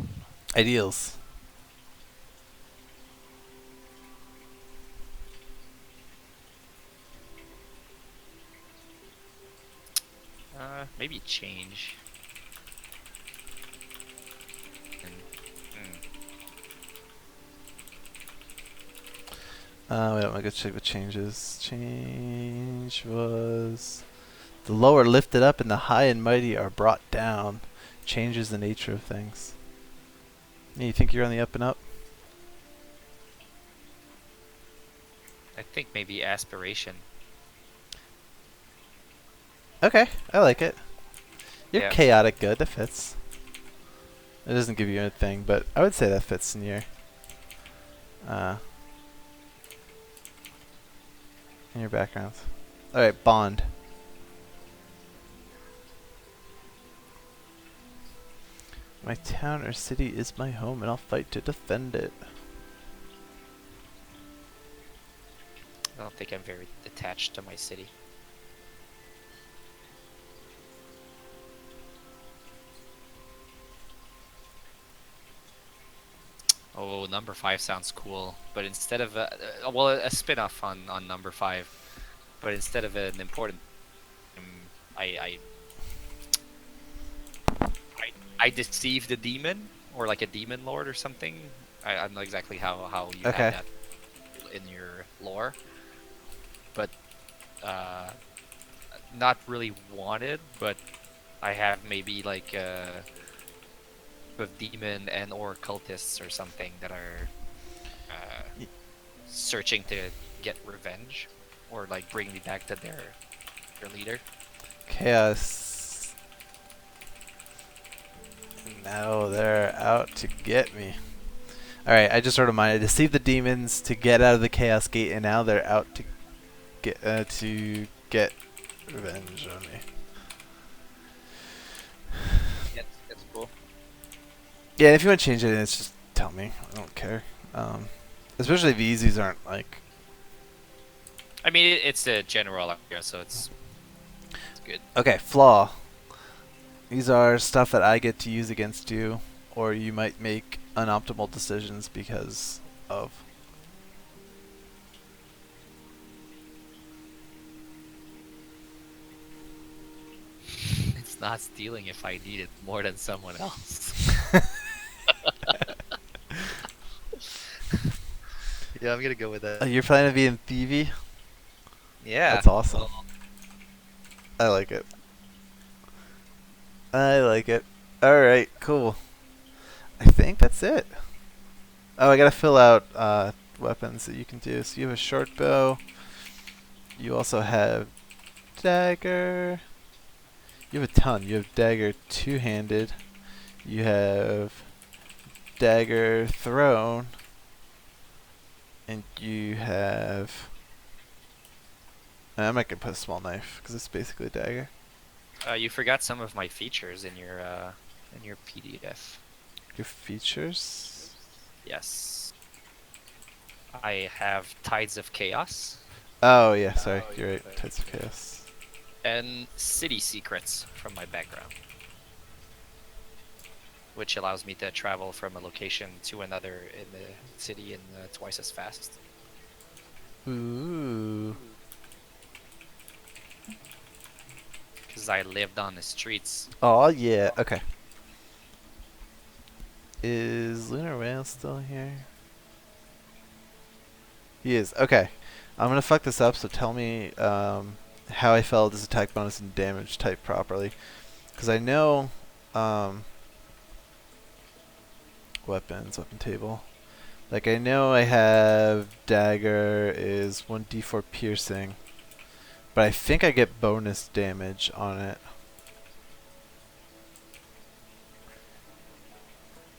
Maybe change. Wait, I'm gonna check the changes. Change was the low are lifted up and the high and mighty are brought down. Changes the nature of things. Yeah, you think you're on the up and up? I think maybe aspiration. Okay, I like it. You're Yeah. chaotic good. That fits. It doesn't give you anything, but I would say that fits in your background. All right, bond. My town or city is my home, and I'll fight to defend it. don't think I'm very attached to my city. Oh, number 5 sounds cool, but instead of well, a spin-off on number 5, but instead of an important, I I deceive the demon, or like a demon lord or something. I don't know exactly how you have Okay. that in your lore, but not really wanted. But I have maybe like with demon and or cultists or something that are searching to get revenge, or like bring me back to their leader. Chaos. Now they're out to get me. Alright, I just sort of mind. I deceived the demons to get out of the Chaos Gate, and now they're out to get revenge on me. That's cool. Yeah, if you want to change it, it's just tell me. I don't care. Especially if these aren't like. I mean, it's a general idea, so it's good. Okay, flaw. These are stuff that I get to use against you, or you might make unoptimal decisions because of. It's not stealing if I need it more than someone else. Yeah, I'm gonna go with that. You're planning to be in Thievy? Yeah. That's awesome. Well, I like it. I like it. Alright, cool. I think that's it. Oh, I gotta fill out weapons that you can do. So you have a short bow. You also have dagger. You have a ton. You have dagger two-handed. You have dagger thrown. And you have... I might get put a small knife because it's basically a dagger. you forgot some of my features in your PDF. Your features? Yes. I have Tides of Chaos Oh yeah, sorry. You're right. Tides of Chaos. and City Secrets from my background, which allows me to travel from a location to another in the city in twice as fast. Ooh. Because I lived on the streets. Oh yeah. Okay. Is Lunar Whale still here? He is. Okay. I'm gonna fuck this up. So tell me how I felt this attack bonus and damage type properly, because I know weapons, weapon table. Like I know I have dagger is 1d4 piercing, but I think I get bonus damage on it.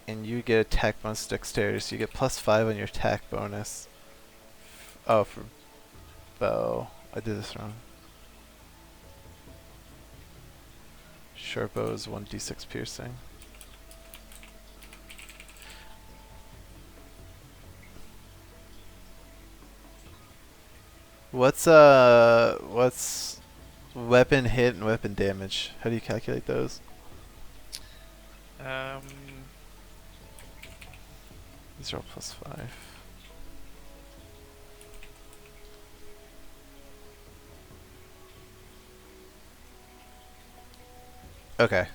And you get attack bonus dexterity, so you get +5 on your attack bonus. Oh, for bow. I did this wrong. Short bow is 1d6 piercing. What's weapon hit and weapon damage? How do you calculate those? These are all +5. Okay.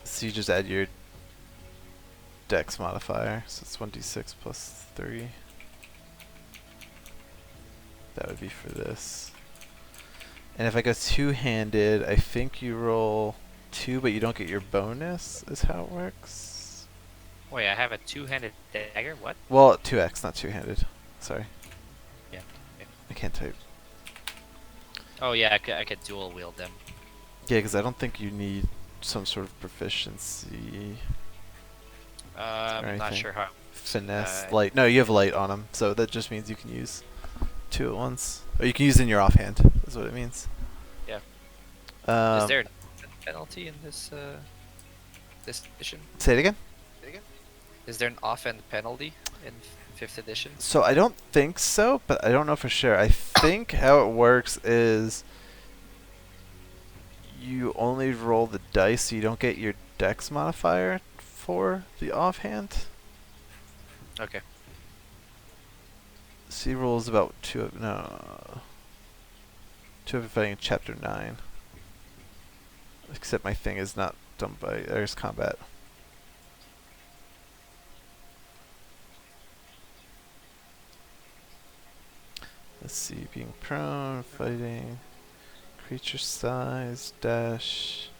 So you just add your dex modifier, so it's 1d6 +3. That would be for this. And if I go two-handed, I think you roll 2, but you don't get your bonus, is how it works. Wait, I have a two-handed dagger? What? Well, 2x, not two-handed. Sorry. Yeah. Okay. I can't type. Oh yeah, I could dual wield them. Yeah, because I don't think you need some sort of proficiency. I'm not anything. sure how. Finesse, light. No, you have light on them, so that just means you can use 2 at once. Or you can use in your offhand, is what it means. Yeah. Um, Is there a penalty in this this edition? Say it again? Is there an offhand penalty in fifth edition? So I don't think so, but I don't know for sure. I think how it works is you only roll the dice, so you don't get your dex modifier for the offhand. Okay. C rolls about two of fighting in chapter 9. Except my thing is not done by there's combat. Let's see, being prone, fighting, creature size, dash,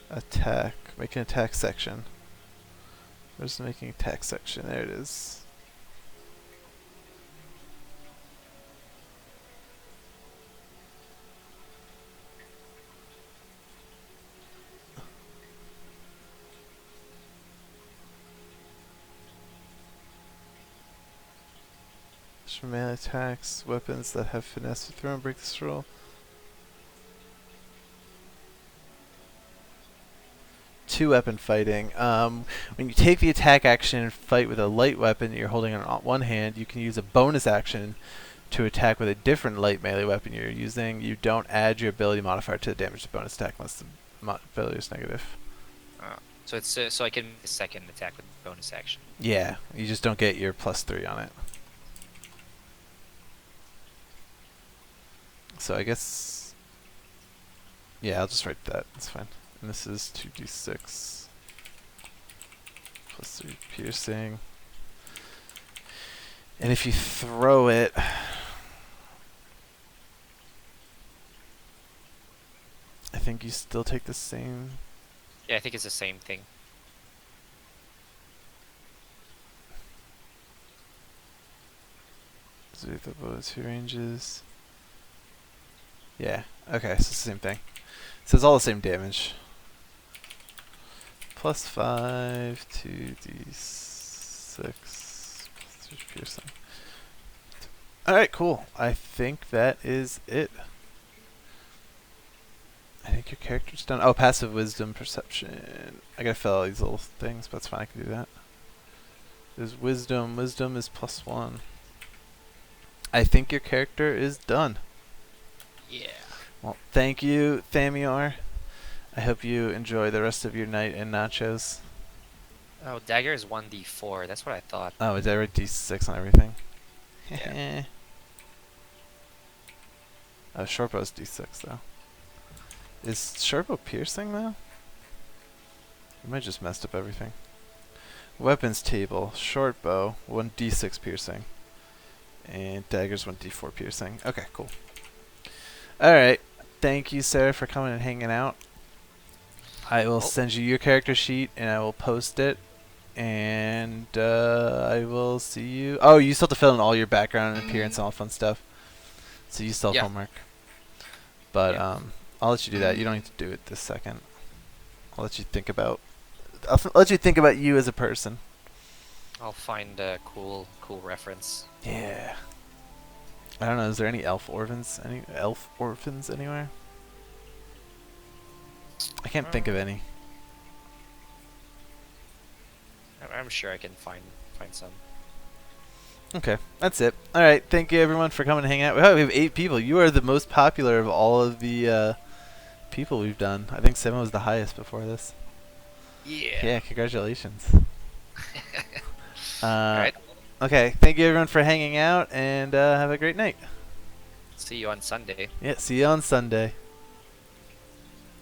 attack, make an attack section. Where's the making attack section? There it is. For melee attacks, weapons that have finesse to throw and break this roll. Two weapon fighting. When you take the attack action and fight with a light weapon that you're holding on one hand, you can use a bonus action to attack with a different light melee weapon you're using. You don't add your ability modifier to the damage to bonus attack unless the ability is negative. So it's so I can make a second attack with bonus action. Yeah, you just don't get your +3 on it. So I guess, yeah, I'll just write that. That's fine. And this is 2d6 +3 piercing. And if you throw it, I think you still take the same. Yeah, I think it's the same thing. So the bonus 2 ranges. Yeah. Okay, so it's the same thing. So it's all the same damage. +5 2d6 +3 piercing. Alright, cool. I think that is it. I think your character's done. Oh, passive wisdom, perception. I gotta fill all these little things, but it's fine. I can do that. There's wisdom. Wisdom is +1. I think your character is done. Yeah. Well, thank you, Thamior. I hope you enjoy the rest of your night in nachos. Oh, dagger is 1d4. That's what I thought. Oh, is that right? D6 on everything? Yeah. Oh, shortbow's D6 though. Is shortbow piercing though? I might just messed up everything. Weapons table, shortbow, 1d6 piercing. And daggers 1d4 piercing. Okay, cool. Alright. Thank you, Sarah, for coming and hanging out. I will send you your character sheet and I will post it. And I will see you. Oh, you still have to fill in all your background and appearance and all fun stuff. So you still have homework. But I'll let you do that. You don't need to do it this second. I'll let you think about. I'll let you think about you as a person. I'll find a cool reference. Yeah. I don't know. Is there any elf orphans? Any elf orphans anywhere? I can't think of any. I'm sure I can find some. Okay, that's it. All right, thank you everyone for coming and hanging out. We have 8 people. You are the most popular of all of the people we've done. I think 7 was the highest before this. Yeah. Yeah, congratulations. All right. Okay, thank you everyone for hanging out, and have a great night. See you on Sunday. Yeah, see you on Sunday.